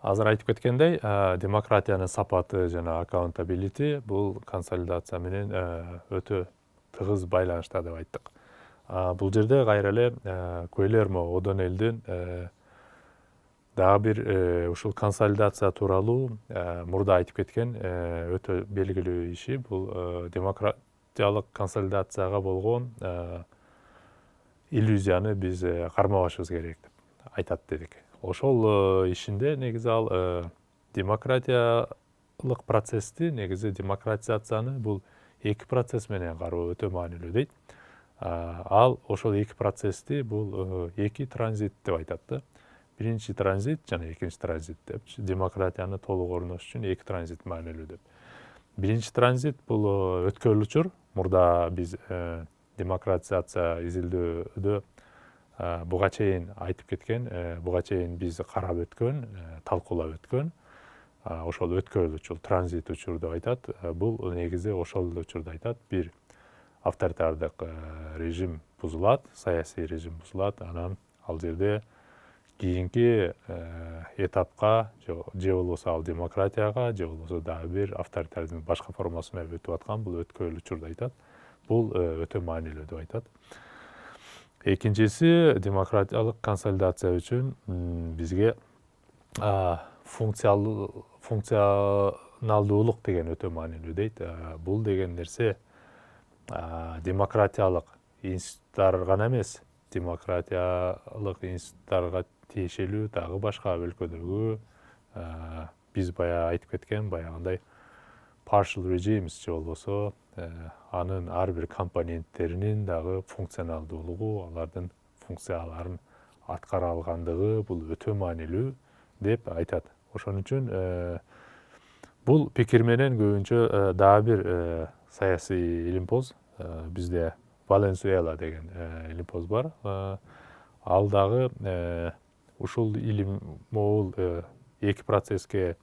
Азыр айтып кеткендей, демократиянын сапаты жана accountability бул консолидация менен өтө тыгыз байланышта деп айттык. Бул жерде кайра эле Гуильермо О'Доннелдин дагы бир ушул консолидация тууралуу мурда айтып кеткен өтө белгилүү иши бул демократиялык консолидацияга болгон иллюзияны биз кармабашыбыз керек деп айтат дедик. Ошол ишинде негизи ал демократиялык процессти, негизи демократизацияны бул эки процесс менен кароо өтө маанилүү дейт. Ал ошол эки процессти бул эки транзит деп айтат да. Биринчи транзит жана экинчи транзит деп. Демократияны толук орнош үчүн эки транзит маанилүү деп. Биринчи транзит бул өткөн учур. Мурда биз демократизация изилдөөдө буга чейин айтып кеткен, буга чейин биз карап өткөн, талкуулап өткөн, ошол өткөн учур, транзит учур деп айтат. Бул негизи ошол учурда айтат, бир авторитардык режим бузулат, саясий режим бузулат, анан ал жерде кийинки этапка же болбосо ал демократияга, же болбосо дагы бир авторитардын башка формасына өтүп аткан бул өткөн учурда айтат. Бул өтө маанилүү деп айтат. Экинчиси демократиялык консолидация үчүн бизге функционалдуулук деген өтө маанилүү дейт. Бул деген нерсе демократиялык институттар гана эмес, демократиялык институттарга тиешелүү дагы башка өлкөдөгү биз баягы айтып кеткен баягындай partial regimes же болбосо анын ар бир компоненттеринин дагы функционалдуулугу, алардын функцияларын аткара алгандыгы бул өтө маанилүү деп айтат. Ошон үчүн бул пикир менен көбүнчө дагы бир саясий илимпоз бизде Валенсуэла деген илимпоз бар. Ал дагы ушул илим могул эки процесске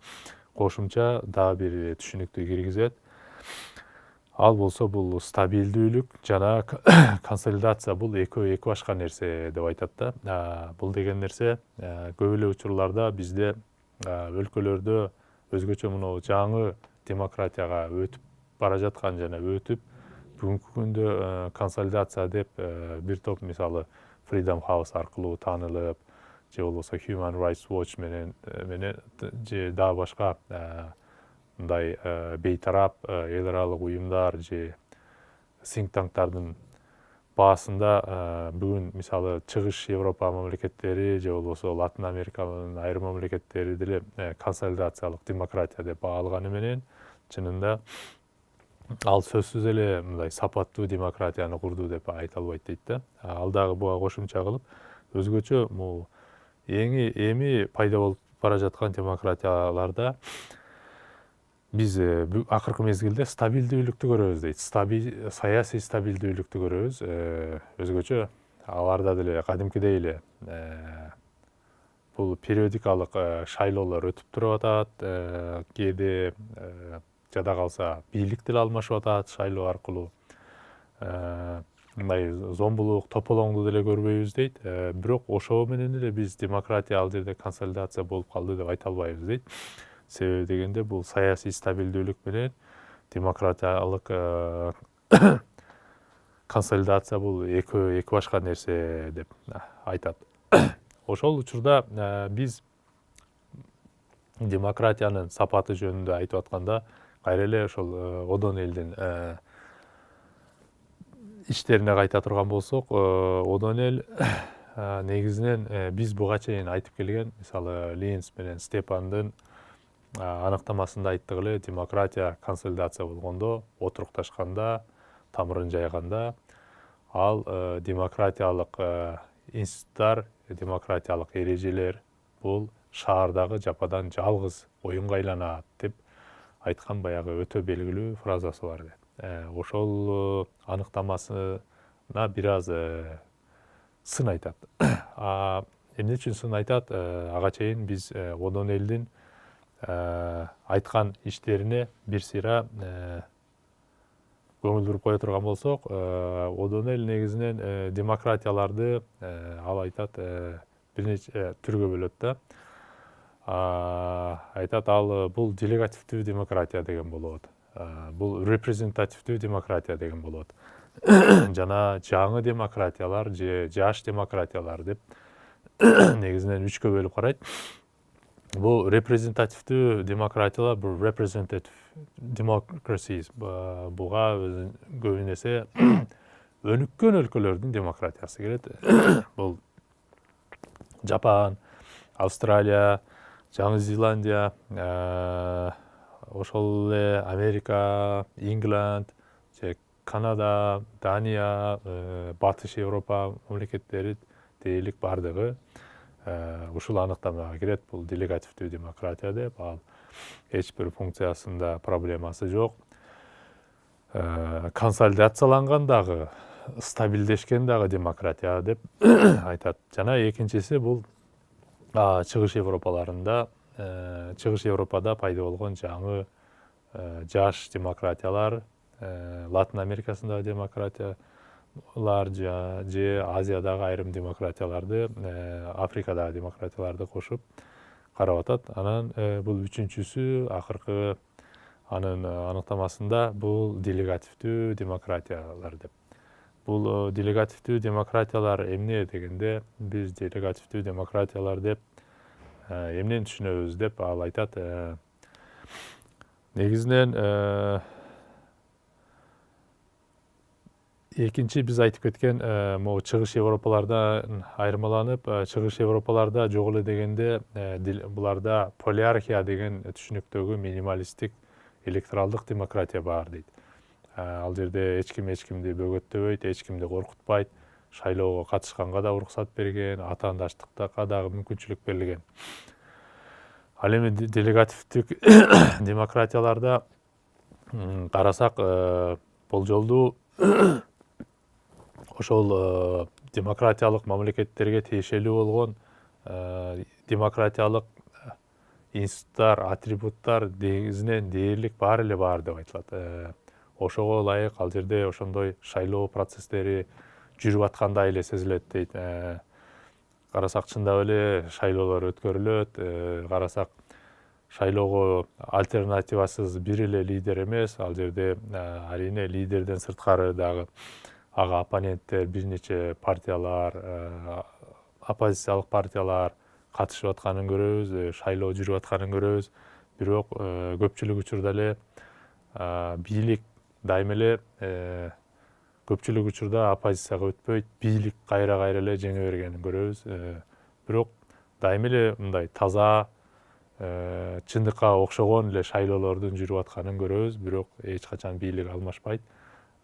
кошумча дагы бир түшүнүктү киргизет. Ал болсо бул стабилдүүлүк жана консолидация бул эки башка нерсе деп айтат да. Бул деген нерсе көп эле учурларда бизде өлкөлөрдө өзгөчө мынау жаңы демократияга өтүп бара жаткан жана өтүп бүгүнкү күндө консолидация деп бир топ мисалы Freedom House аркылуу таанылып, же болбосо Human Rights Watch менен же дагы башка мындай бейтарап эл аралык уюмдар же синктанктардын баасында бүгүн мисалы чыгыш Европа мамлекеттери же болбосо Латын Американын айрым мамлекеттери деле консолидациялык демократия деп баалганы менен чынында ал сөзсүз эле мындай сапаттуу демократияны курду деп айта албайт дейт да. Ал дагы буга кошумча кылып өзгөчө могу эми пайда болуп бара жаткан демократияларда биз акыркы мезгилде стабилдүүлүктү көрөбүз дейт. Саясий стабилдүүлүктү көрөбүз. Өзгөчө аларда деле кадимкидей эле бул периодикалык шайлоолор өтүп туруп атат. Кээде жада калса бийлик деле алмашып атат шайлоо аркылуу. Мындай зомбулук, тополоңду деле көрбөйбүз дейт. Бирок ошого менен эле биз демократия ал жерде консолидация болуп калды деп айта албайбыз дейт. Себеби дегенде бул саясий стабилдүүлүк менен демократиялык консолидация бул эки башка нерсе деп айтат. Ошол учурда биз демократиянын сапаты жөнүндө айтып атканда кайра эле ошол О'Доннелдин иштерине кайта турган болсок, О'Доннелл негизинен биз буга чейин айтып келген, мисалы Линц менен Степандын аныктамасында айттык эле, демократия консолидация болгондо, отурукташканда, тамырын жайганда, ал демократиялык институттар, демократиялык эрежелер бул шаардагы жападан жалгыз оюнга айланат деп айткан баягы өтө белгилүү фразасы бар. Ошол аныктамасына бир аз сын айтат. Эмне үчүн сын айтат? Ага чейин биз О'Доннелдин айткан иштерине бир сыйра көңүл буруп кое турган болсок, О'Доннелл негизинен демократияларды ал айтат бир нече түргө бөлөт да. айтат ал бул делегативдүү демократия деген болот, бул репрезентативдүү демократия деген болот жана жаңы демократиялар же жаш демократиялар деп негизинен үчкө бөлүп карайт. Бул репрезентативдүү демократиялар, бул representative democracies, буга көбүн эсе өнүккөн өлкөлөрдүн демократиясы келет. Бул Жапан, Австралия, Жаңы Зеландия, ошол эле Америка, Ингланд же Канада, Дания, Батыш Европа мамлекеттери дээрлик бардыгы ушул аныктамага кирет. Бул делегативдүү демократия деп, ал эч бир функциясында проблемасы жок. Консолидацияланган дагы, стабилдешкен дагы демократия деп айтат. Жана экинчиси бул чыгыш Европаларында, чыгыш Европада пайда болгон жаңы жаш демократиялар, Латын Америкасындагы демократиялар же Азиядагы айрым демократияларды, Африкадагы демократияларды кошуп карап атат. Анан бул үчүнчүсү, акыркы анын аныктамасында бул делегативдүү демократиялар деп. Бул делегативдүү демократиялар эмне дегенде, биз делегативдүү демократиялар деп эмнени түшүнөбүз деп ал айтат. Негизинен экинчи биз айтып кеткен могу чыгыш Европалардан айырмаланып, чыгыш Европаларда жок эле дегенде буларда полиархия деген түшүнүктөгү минималисттик электоралдык демократия бар дейт. Ал жерде эч кимди бөгөттөбөйт, эч кимди коркутпайт, шайлоого катышканга да уруксат берген, атаандаштыкка дагы мүмкүнчүлүк берилген. Ал эми делегативдик демократияларда карасак, болжолдуу ошол демократиялык мамлекеттерге тиешелүү болгон демократиялык институттар, атрибуттар негизинен дээрлик бар эле бар деп айтылат. Ошого ылайык ал жерде ошондой шайлоо процесстери жүрүп аткандай эле сезилет дейт. Карасак чындап эле шайлоолор өткөрүлөт, карасак шайлоого альтернативасыз бир эле лидер эмес, ал жерде арийне лидерден сырткары дагы ага оппоненттер, бир нече партиялар, оппозициялык партиялар катышып атканын көрөбүз, шайлоо жүрүп атканын көрөбүз. Бирок көпчүлүк учурда эле бийлик дайыма эле көпчүлүк учурда оппозицияга өтпөйт, бийлик кайра эле жеңе бергенин көрөбүз. Бирок дайыма эле мындай таза, чындыкка окшогон эле шайлоолордун жүрүп атканын көрөбүз. Бирок эч качан бийлик алмашпайт.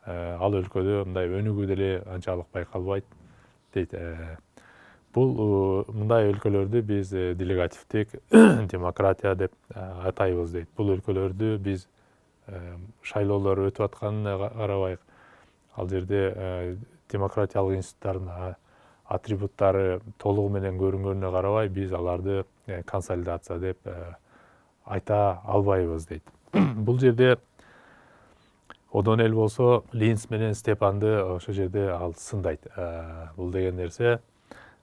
Ал өлкөдө мындай өнүгүү деле анчалык байкалбайт дейт. Бул мындай өлкөлөрдү биз делегативдик демократия деп атайбыз дейт. Бул өлкөлөрдү биз шайлоолор өтүп атканына карабай, ал жерде демократиялык институттардын атрибуттары толугу менен көрүнгөнүнө карабай, биз аларды консолидация деп айта албайбыз дейт. Бул жерде одон эл болсо Линц менен Степанды ошол жерде ал сындайт. Бул деген нерсе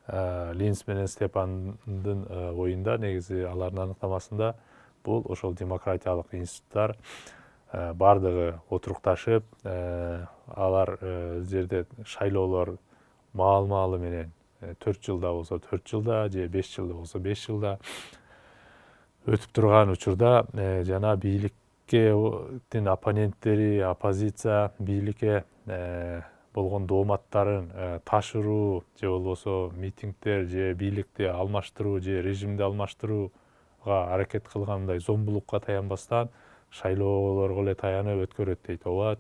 Линц менен Степандын оюнда, негизи алардын аныктамасында, бул ошол демократиялык институттар бардыгы отурукташып, алар жерде шайлоолор маал-маалы менен 4 жылда болсо 4 жылда же 5 жылда болсо 5 жылда өтүп турган учурда жана бийликтин оппоненттери, оппозиция бийликке болгон дооматтарын ташыруу же болбосо митингдер же бийликти алмаштыруу же режимди алмаштырууга аракет кылгандай зомбулукка таянбастан шайлоолорго эле таянып өткөрөт дейт. Ооба,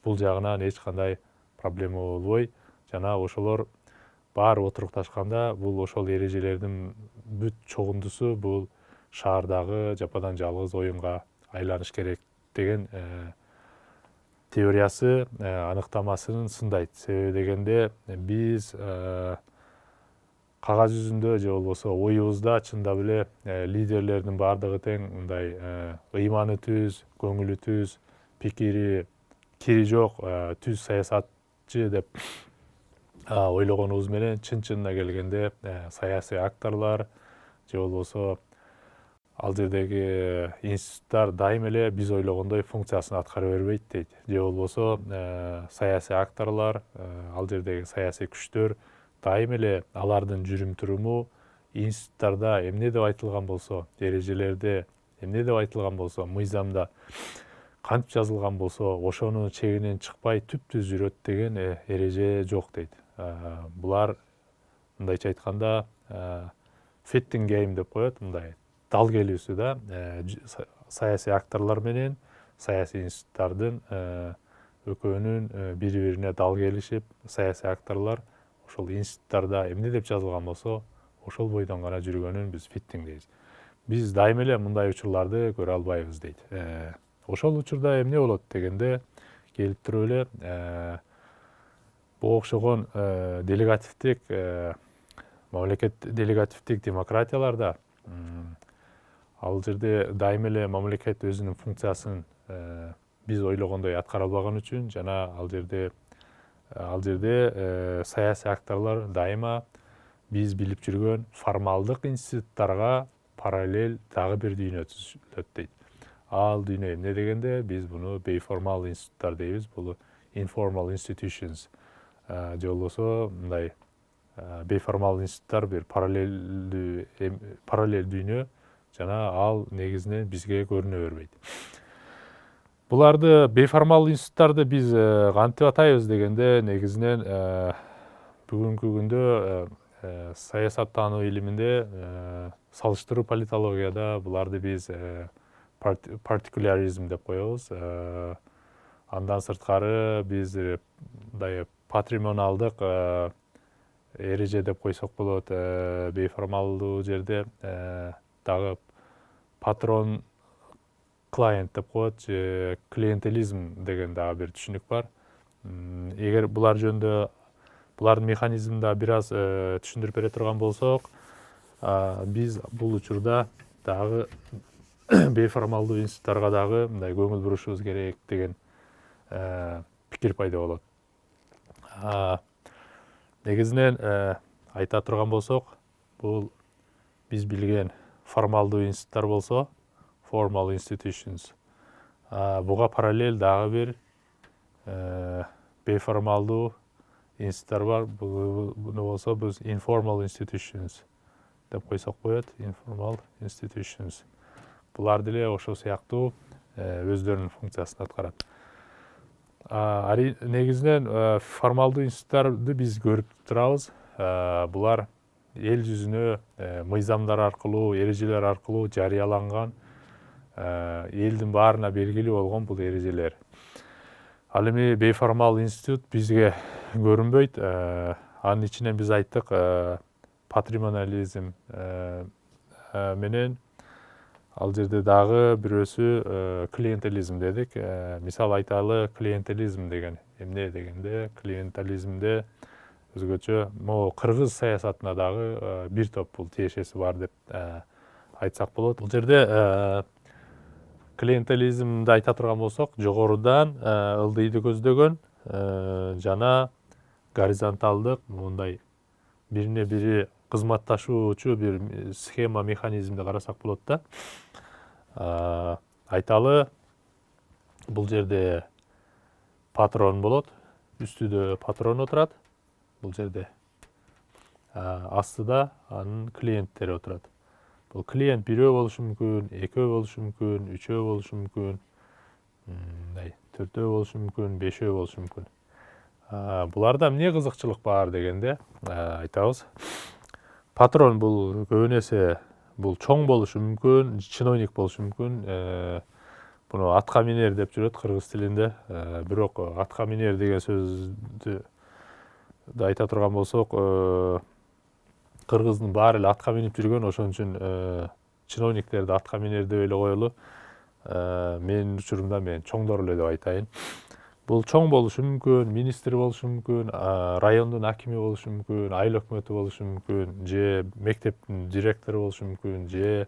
бул жагынан эч кандай проблема болбой, жана ошолор баары отурукташканда бул ошол ережелердин бүт чогундусу бул шаардагы жападан жалгыз оюнга айланыш керек деген теориясы, аныктамасын сындайт. Себеби дегенде биз кагаз жүзүндө же болбосо оюбузда чындап эле лидерлердин баардыгы тең мындай ыйманы түз, көңүлү түз, кири жок, түз саясатчы деп ойлогонубуз менен чын-чынына келгенде саясий акторлор же болбосо ал жердеги институттар дайым эле биз ойлогондой функциясын аткара бербейт дейт. Же болбосо саясий акторлор, ал жердеги саясий күчтөр дайым эле алардын жүрүм-туруму институттарда эмне деп айтылган болсо, эрежелерде эмне деп айтылган болсо, мыйзамда кантип жазылган болсо, ошонун чегинен чыкпай түп-түз жүрөт деген эреже жок дейт. Булар мындайча айтканда fitting game деп коет, мындай дал келүүсү да, саясий акторлор менен саясий институттардын экөөнүн бири-бирине дал келишип, саясий акторлор ошол институттарда эмне деп жазылган болсо, ошол бойдон гана жүргөнүн биз fitting дейбиз. Биз дайым эле мындай учурларды көрө албайбыз дейт. Ошол учурда эмне болот дегенде, келип туруп эле буга окшогон делегативдик мамлекет делегативдик демократияларда ал жерде дайым эле мамлекет өзүнүн функциясын биз ойлогондой аткара албаган үчүн жана ал жерде саясий акторлор дайыма биз билип жүргөн формалдык институттарга параллель дагы бир дүйнө түзүлөт дейт. Ал дүйнө эмне дегенде, биз буну бейформал институттар дейбиз. Бул informal institutions. Же болбосо мындай бейформал институттар бир параллель дүйнө жана ал негизинен бизге көрүнө бербейт. Буларды бейформал институттарды биз кантип атайбыз дегенде, негизинен бүгүнкү күндө саясаттануу илиминде, салыштыруу политологияда буларды биз партикуляризм деп коебуз. Андан сырткары биз мындай патримоналдык эреже деп койсок болот. Бейформалдуу жерде дагы патрон клиент деп коет, же клиентелизм деген дагы бир түшүнүк бар. Эгер булар жөнүндө, булардын механизмин да бир аз түшүндүрүп бере турган болсок, биз бул учурда дагы бейформалдуу институттарга дагы мындай көңүл бурушубуз керек деген пикир пайда болот. Негизинен айта турган болсок, бул биз билген формалдуу институттар болсо, formal institutions. Буга параллель дагы бир бейформалдуу институттар бар. Буну болсо биз informal institutions деп койсок болот. Informal institutions. Булар деле ошол сыяктуу өздөрүнүн функциясын аткарат. Негизинен формалдуу институттарды биз көрүп турабыз. Булар эл жүзүнө мыйзамдар аркылуу, эрежелер аркылуу жарыяланган, элдин баарына белгилүү болгон бул эрежелер. Ал эми бейформал институт бизге көрүнбөйт. Анын ичинен биз айттык, патримонализм менен ал жерде дагы бирөөсү клиентелизм дедик. Мисал айталы, клиентелизм деген эмне дегенде, клиентелизмде өзгөчө могу кыргыз саясатына дагы бир топ бул тиешеси бар деп айтсак болот. Бул жерде клиентелизмди айта турган болсок, жогорудан ылдыйды көздөгөн жана горизонталдык, мындай бирине бири кызматташуучу бир схема, механизмди карасак болот да. Айталы, бул жерде патрон болот, үстүдө патрон отурат. Бул жерде астыда анын клиенттери отурат. Бул клиент бирөө болушу мүмкүн, экөө болушу мүмкүн, үчөө болушу мүмкүн, төртөө болушу мүмкүн, бешөө болушу мүмкүн. Буларда эмне кызыкчылык бар дегенде айтабыз. Патрон бул көбүн эсе бул чоң болушу мүмкүн, чиновник болушу мүмкүн. Буну атка минер деп жүрөт кыргыз тилинде. Бирок атка минер деген сөздү айта турган болсок, кыргыздын баары эле атка минип жүргөн, ошон үчүн чиновниктерди атка минер деп эле коелу. Менин учурумда мен чоңдор эле деп айтайын. Бул чоң болушу мүмкүн, министр болушу мүмкүн, райондун акими болушу мүмкүн, айыл өкмөтү болушу мүмкүн, же мектептин директору болушу мүмкүн, же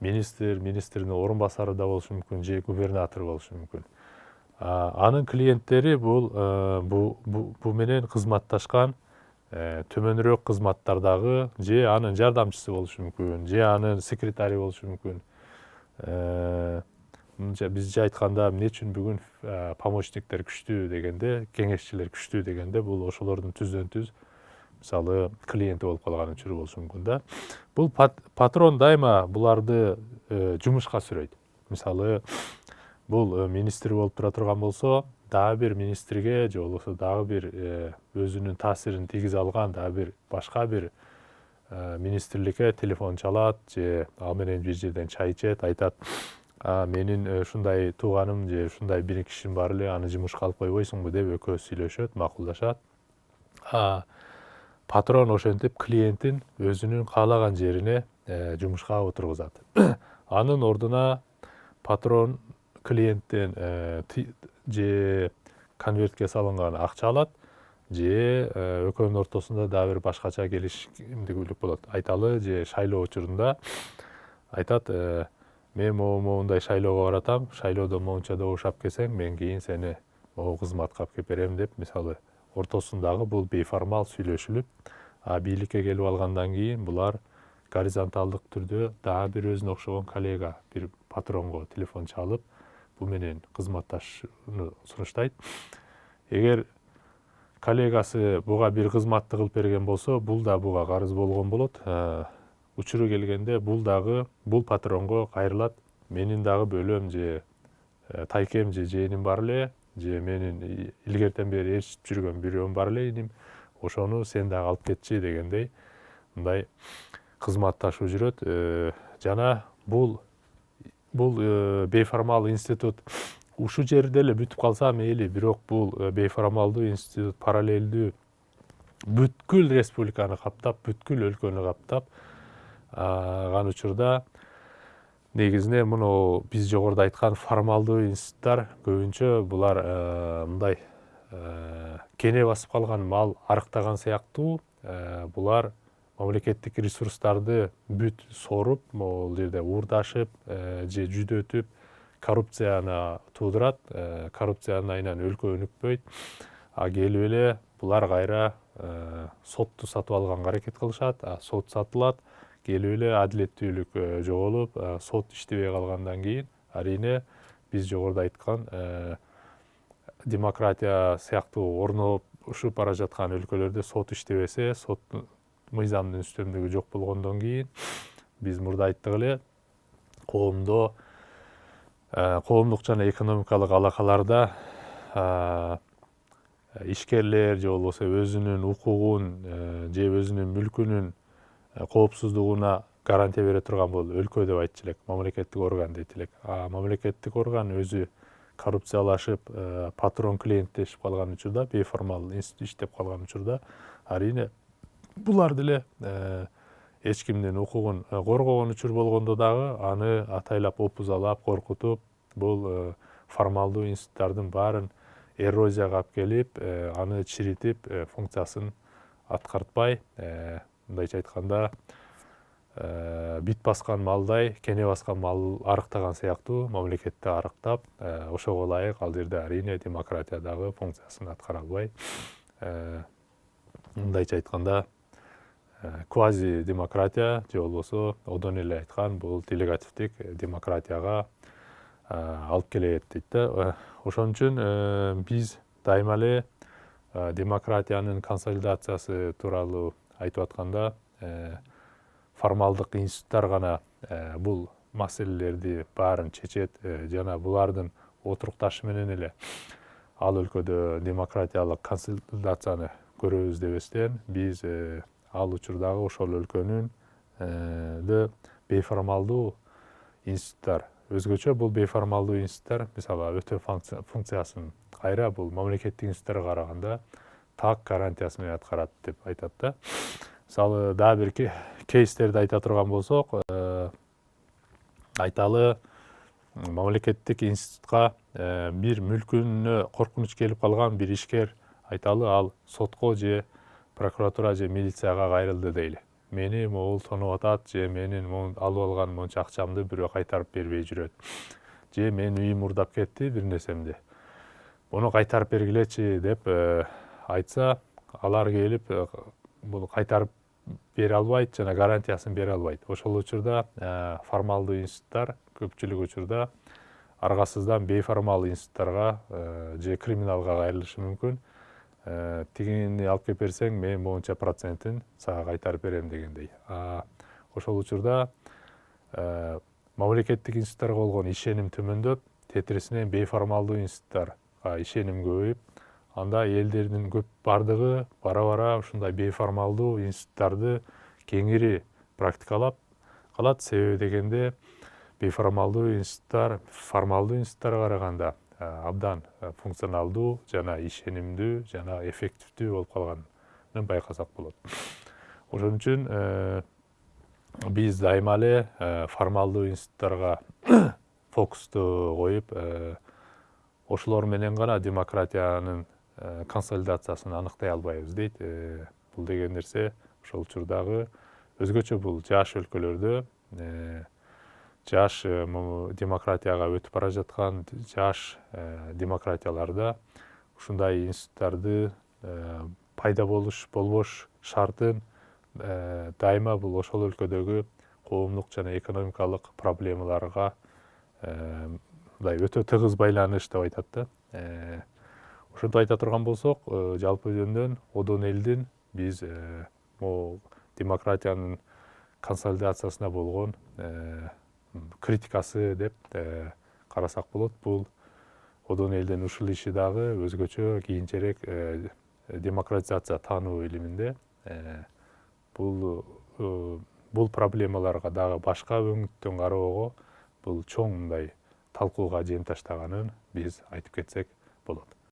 министрдин орун басары да болушу мүмкүн, же губернатор болушу мүмкүн. Анын клиенттери бул менен кызматташкан төмөнүрөөк кызматтардагы же анын жардамчысы болушу мүмкүн, же анын секретари болушу мүмкүн. Бизче айтканда эмне үчүн бүгүн помощниктер күчтүү дегенде, кеңешчилер күчтүү дегенде, бул ошолордун түздөн түз мисалы клиенти болуп калган учуру болушу мүмкүн да. Бул патрон дайыма буларды жумушка сүрөйт. Мисалы бул министр болуп тура турган болсо, дагы бир министрге же болбосо дагы бир өзүнүн таасирин тийгизе алган дагы бир башка бир министрликке телефон чалат же ал менен бир жерден чай ичет, айтат: менин ушундай тууганым же ушундай бир кишим бар эле, аны жумушка алып койбойсуңбу деп экөөсү сүйлөшөт, макулдашат. Патрон ошентип клиентин өзүнүн каалаган жерине жумушка отургузат. Анын ордуна патрон клиенттен же конвертке салынган акча алат, же экөөнүн ортосунда дагы бир башкача келишимдүүлүк болот. Айталы, же шайлоо учурунда айтат: мен моундай шайлоого баратам, шайлоодо моунча добуш алып келсең, мен кийин сени могу кызматка алып келип берем деп, мисалы ортосундагы бул бейформал сүйлөшүлүп, бийликке келип алгандан кийин булар горизонталдык түрдө дагы бир өзүнө окшогон коллега, бир патронго телефон чалып, бул менен кызматташууну сунуштайт. Эгер коллегасы буга бир кызматты кылып берген болсо, бул да буга карыз болгон болот. Учуру келгенде бул дагы бул патронго кайрылат: менин дагы бөлөм же тайкем же жээним бар эле, же менин илгертен бери ээрчитип жүргөн бирөөм бар эле иним, ошону сен дагы алып кетчи дегендей мындай кызматташуу жүрөт. Жана бул бейформал институт ушул жерде эле бүтүп калса мейли, бирок бул бейформалдуу институт параллелдүү бүткүл республиканы каптап, бүткүл өлкөнү каптап калган учурда негизинен муну биз жогоруда айткан формалдуу институттар көбүнчө булар мындай кене басып калган мал арыктаган сыяктуу, булар мамлекеттик ресурстарды бүт соруп, могул жерде уурдашып же жүдөтүп коррупцияны туудурат. Коррупциянын айынан өлкө өнүкпөйт. Келип эле булар кайра сотту сатып алганга аракет кылышат. Сот сатылат, келип эле адилеттүүлүк жоголуп, сот иштебей калгандан кийин арийне биз жогоруда айткан демократия сыяктуу орношуп бара жаткан өлкөлөрдө сот иштебесе, сот мыйзамдын үстөмдүгү жок болгондон кийин биз мурда айттык эле, коомдук жана экономикалык алакаларда ишкерлер же болбосо өзүнүн укугун же өзүнүн мүлкүнүн коопсуздугуна гарантия бере турган бул өлкө деп айтчу элек, мамлекеттик орган дейт элек. Мамлекеттик орган өзү коррупциялашып, патрон клиенттешип калган учурда, бейформал институт иштеп калган учурда, арийне булар деле эч кимдин укугун коргогон учур болгондо дагы аны атайлап опузалап, коркутуп, бул формалдуу институттардын баарын эрозияга алып келип, аны чиритип, функциясын аткартпай, мындайча айтканда, бит баскан малдай, кене баскан мал арыктаган сыяктуу мамлекетти арыктап, ошого ылайык ал жерде арийне демократия дагы функциясын аткара албай, мындайча айтканда квази демократия же болбосо одон эле айткан бул делегативдик демократияга алып келет дейт да. Ошон үчүн биз дайыма эле демократиянын консолидациясы тууралуу айтып атканда, формалдык институттар гана бул маселелерди баарын чечет, жана булардын отурукташы менен эле ал өлкөдө демократиялык консолидацияны көрөбүз дебестен, биз ал учурдагы ошол өлкөнүн бейформалдуу институттар, өзгөчө бул бейформалдуу институттар мисалы өтө функциясын кайра бул мамлекеттик институттарга караганда так гарантиясы менен аткарат деп айтат да. Мисалы дагы бир кейстерди айта турган болсок, айталы мамлекеттик институтка бир мүлкүнө коркунуч келип калган бир ишкер, айталы ал сотко же прокуратура же милицияга кайрылды дейли. Мени могул тонуп атат, же менин алып алган монча акчамды бирөө кайтарып бербей жүрөт, же менин үйүм урдап кетти, бир нерсемди. Муну кайтарып бергилечи деп айтса, алар келип бул кайтарып бере албайт жана гарантиясын бере албайт. Ошол учурда формалдуу институттар көпчүлүк учурда аргасыздан бейформал институттарга же криминалга кайрылышы мүмкүн. Тигини алып келип берсең, мен моунча процентин сага кайтарып берем дегендей. Ошол учурда мамлекеттик институттарга болгон ишеним төмөндөп, тетирисинен бейформалдуу институттарга ишеним көбөйүп, анда элдердин көп бардыгы бара-бара ушундай бейформалдуу институттарды кеңири практикалап калат. Себеби дегенде бейформалдуу институттар формалдуу институттарга караганда абдан функционалдуу жана ишенимдүү жана эффективдүү болуп калганын байкасак болот. Ошон үчүн биз дайыма эле формалдуу институттарга фокусту коюп, ошолор менен гана демократиянын консолидациясын аныктай албайбыз дейт. Бул деген нерсе ошол учурдагы өзгөчө бул жаш өлкөлөрдө жаш демократияга өтүп бара жаткан жаш демократияларда ушундай институттарды пайда болбош шартын дайыма бул ошол өлкөдөгү коомдук жана экономикалык проблемаларга мындай өтө тыгыз байланыш деп айтат да. Ошентип айта турган болсок, жалпы жөндөн одон элдин биз могу демократиянын консолидациясына болгон критикасы деп карасак болот. Бул одон элдин ушул иши дагы өзгөчө кийинчерээк демократизация таануу илиминде бул проблемаларга дагы башка өңүттөн кароого бул чоң мындай талкууга жем таштаганын биз айтып кетсек болот.